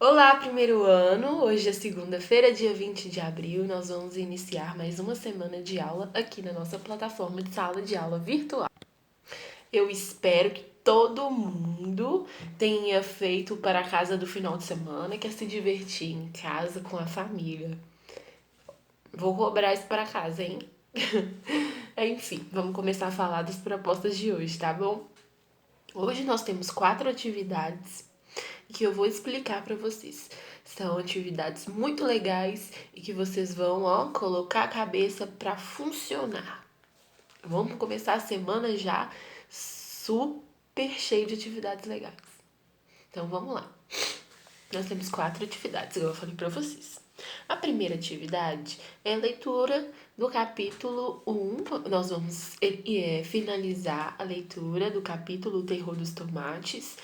Olá, primeiro ano! Hoje é segunda-feira, dia 20 de abril, e nós vamos iniciar mais uma semana de aula aqui na nossa plataforma de sala de aula virtual. Eu espero que todo mundo tenha feito para a casa do final de semana, quer se divertir em casa com a família. Vou cobrar isso para casa, hein? Enfim, vamos começar a falar das propostas de hoje, tá bom? Hoje nós temos 4 atividades que eu vou explicar para vocês. São atividades muito legais e que vocês vão, colocar a cabeça para funcionar. Vamos começar a semana já super cheio de atividades legais. Então vamos lá. Nós temos 4 atividades, igual eu falei para vocês. A primeira atividade é a leitura do capítulo 1. Nós vamos finalizar a leitura do capítulo O Terror dos Tomates.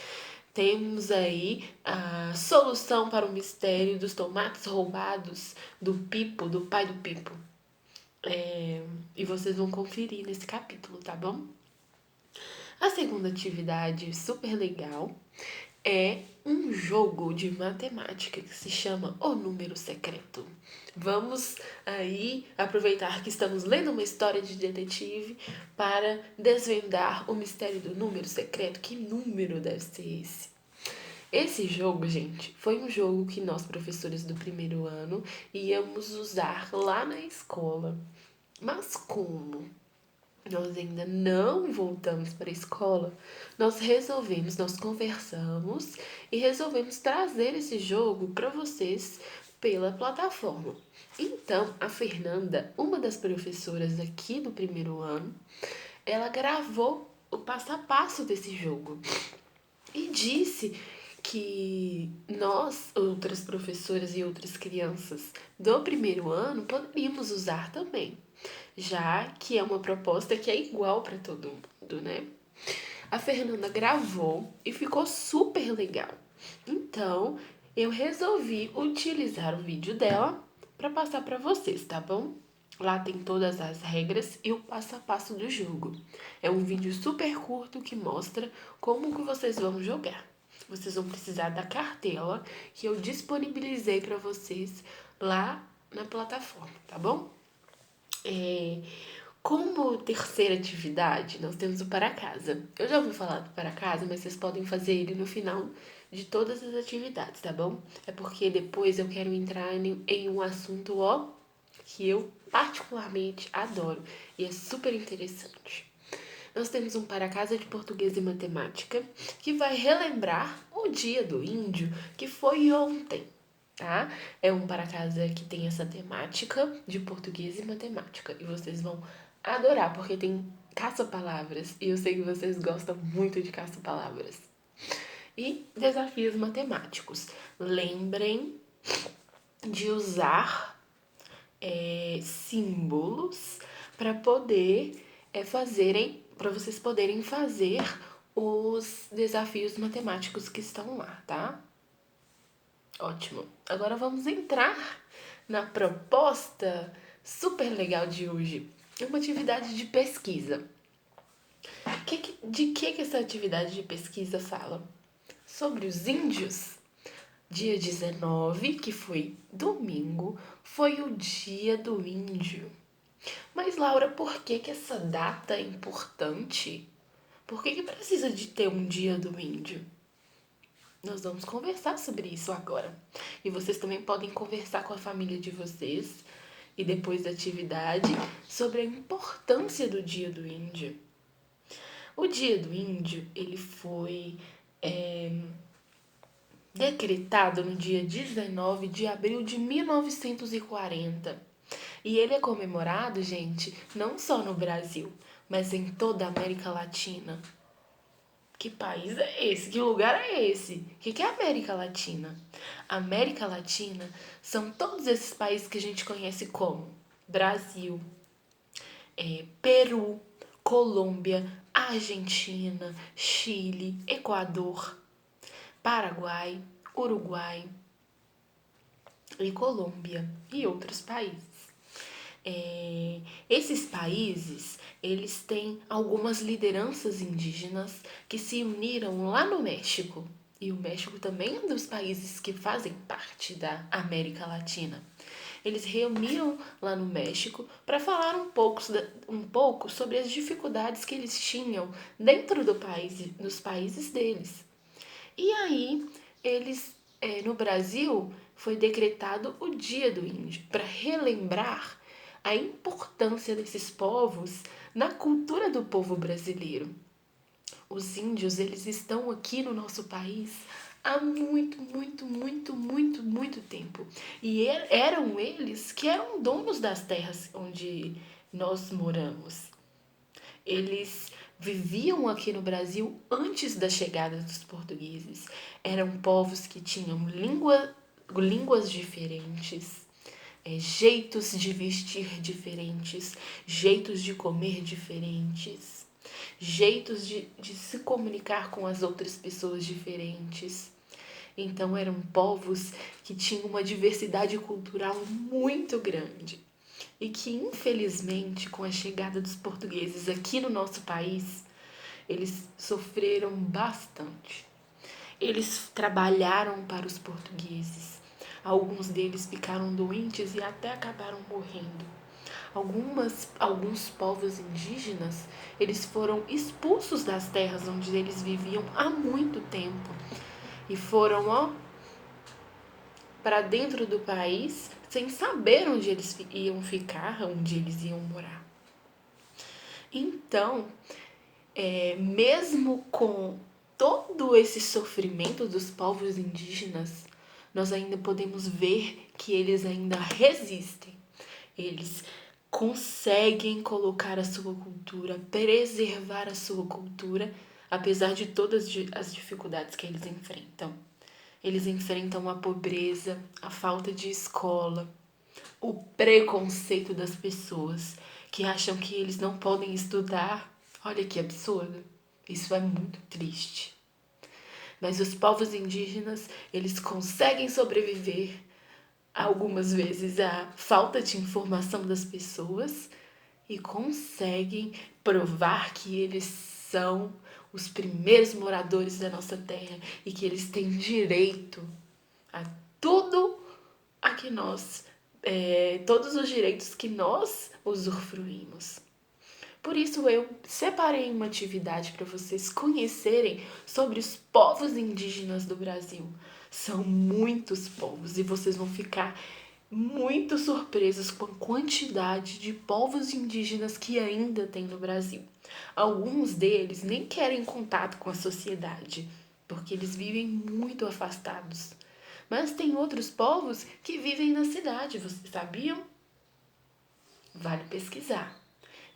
Temos aí a solução para o mistério dos tomates roubados do Pipo, do pai do Pipo. E vocês vão conferir nesse capítulo, tá bom? A segunda atividade super legal é um jogo de matemática que se chama O Número Secreto. Vamos aí aproveitar que estamos lendo uma história de detetive para desvendar o mistério do número secreto. Que número deve ser esse? Esse jogo, gente, foi um jogo que nós, professores do primeiro ano, íamos usar lá na escola. Mas como nós ainda não voltamos para a escola, nós conversamos e resolvemos trazer esse jogo para vocês pela plataforma. Então, a Fernanda, uma das professoras aqui do primeiro ano, ela gravou o passo a passo desse jogo e disse que nós, outras professoras e outras crianças do primeiro ano, poderíamos usar também, já que é uma proposta que é igual para todo mundo, né? A Fernanda gravou e ficou super legal. Então, eu resolvi utilizar o vídeo dela para passar para vocês, tá bom? Lá tem todas as regras e o passo a passo do jogo. É um vídeo super curto que mostra como que vocês vão jogar. Vocês vão precisar da cartela que eu disponibilizei para vocês lá na plataforma, tá bom? Como terceira atividade, nós temos o para casa. Eu já ouvi falar do para casa, mas vocês podem fazer ele no final de todas as atividades, tá bom? É porque depois eu quero entrar em um assunto, que eu particularmente adoro e é super interessante. Nós temos um para casa de português e matemática que vai relembrar o dia do índio, que foi ontem, tá? É um para casa que tem essa temática de português e matemática e vocês vão adorar porque tem caça-palavras e eu sei que vocês gostam muito de caça-palavras. E desafios matemáticos. Lembrem de usar símbolos para poder para vocês poderem fazer os desafios matemáticos que estão lá, tá? Ótimo. Agora vamos entrar na proposta super legal de hoje. É uma atividade de pesquisa. De que essa atividade de pesquisa fala? Sobre os índios. Dia 19, que foi domingo, foi o dia do índio. Mas, Laura, por que essa data é importante? Por que precisa de ter um dia do índio? Nós vamos conversar sobre isso agora. E vocês também podem conversar com a família de vocês e depois da atividade sobre a importância do Dia do Índio. O Dia do Índio, ele foi decretado no dia 19 de abril de 1940. E ele é comemorado, gente, não só no Brasil, mas em toda a América Latina. Que país é esse? Que lugar é esse? O que é a América Latina? A América Latina são todos esses países que a gente conhece como Brasil, Peru, Colômbia, Argentina, Chile, Equador, Paraguai, Uruguai e Colômbia e outros países. Esses países, eles têm algumas lideranças indígenas que se uniram lá no México E o México também é um dos países que fazem parte da América Latina. Eles reuniram lá no México para falar um pouco sobre as dificuldades que eles tinham dentro dos países deles. E aí, no Brasil, foi decretado o Dia do Índio, para relembrar a importância desses povos na cultura do povo brasileiro. Os índios, eles estão aqui no nosso país há muito, muito, muito, muito, muito tempo. E eram eles que eram donos das terras onde nós moramos. Eles viviam aqui no Brasil antes da chegada dos portugueses. Eram povos que tinham línguas diferentes, jeitos de vestir diferentes, jeitos de comer diferentes, jeitos de se comunicar com as outras pessoas diferentes. Então eram povos que tinham uma diversidade cultural muito grande e que, infelizmente, com a chegada dos portugueses aqui no nosso país, eles sofreram bastante. Eles trabalharam para os portugueses. Alguns deles ficaram doentes e até acabaram morrendo. Alguns povos indígenas, eles foram expulsos das terras onde eles viviam há muito tempo e foram para dentro do país sem saber onde eles iam ficar, onde eles iam morar. Então, mesmo com todo esse sofrimento dos povos indígenas, nós ainda podemos ver que eles ainda resistem. Eles conseguem colocar a sua cultura, preservar a sua cultura, apesar de todas as dificuldades que eles enfrentam. Eles enfrentam a pobreza, a falta de escola, o preconceito das pessoas que acham que eles não podem estudar. Olha que absurdo. Isso é muito triste. Mas os povos indígenas, eles conseguem sobreviver algumas vezes à falta de informação das pessoas e conseguem provar que eles são os primeiros moradores da nossa terra e que eles têm direito a tudo a que todos os direitos que nós usufruímos. Por isso eu separei uma atividade para vocês conhecerem sobre os povos indígenas do Brasil. São muitos povos e vocês vão ficar muito surpresos com a quantidade de povos indígenas que ainda tem no Brasil. Alguns deles nem querem contato com a sociedade, porque eles vivem muito afastados. Mas tem outros povos que vivem na cidade, vocês sabiam? Vale pesquisar.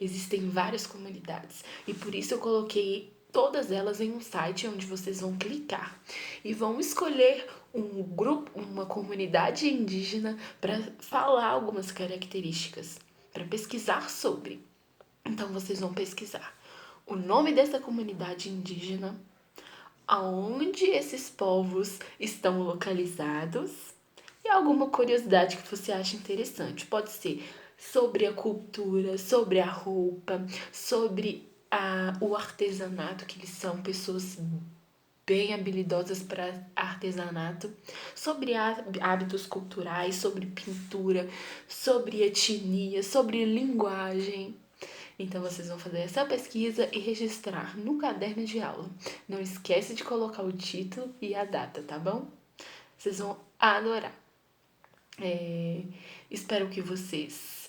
Existem várias comunidades e por isso eu coloquei todas elas em um site onde vocês vão clicar e vão escolher um grupo, uma comunidade indígena para falar algumas características, para pesquisar sobre. Então vocês vão pesquisar o nome dessa comunidade indígena, aonde esses povos estão localizados e alguma curiosidade que você acha interessante. Pode ser sobre a cultura, sobre a roupa, sobre o artesanato, que eles são pessoas bem habilidosas para artesanato, sobre hábitos culturais, sobre pintura, sobre etnia, sobre linguagem. Então vocês vão fazer essa pesquisa e registrar no caderno de aula. Não esquece de colocar o título e a data, tá bom? Vocês vão adorar. Espero que vocês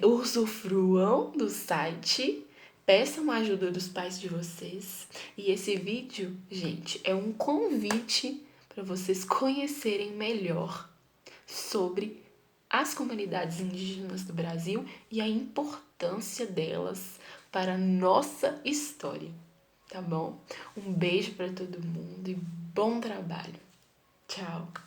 usufruam do site, peçam a ajuda dos pais de vocês. E esse vídeo, gente, é um convite para vocês conhecerem melhor sobre as comunidades indígenas do Brasil e a importância delas para a nossa história, tá bom? Um beijo para todo mundo e bom trabalho. Tchau!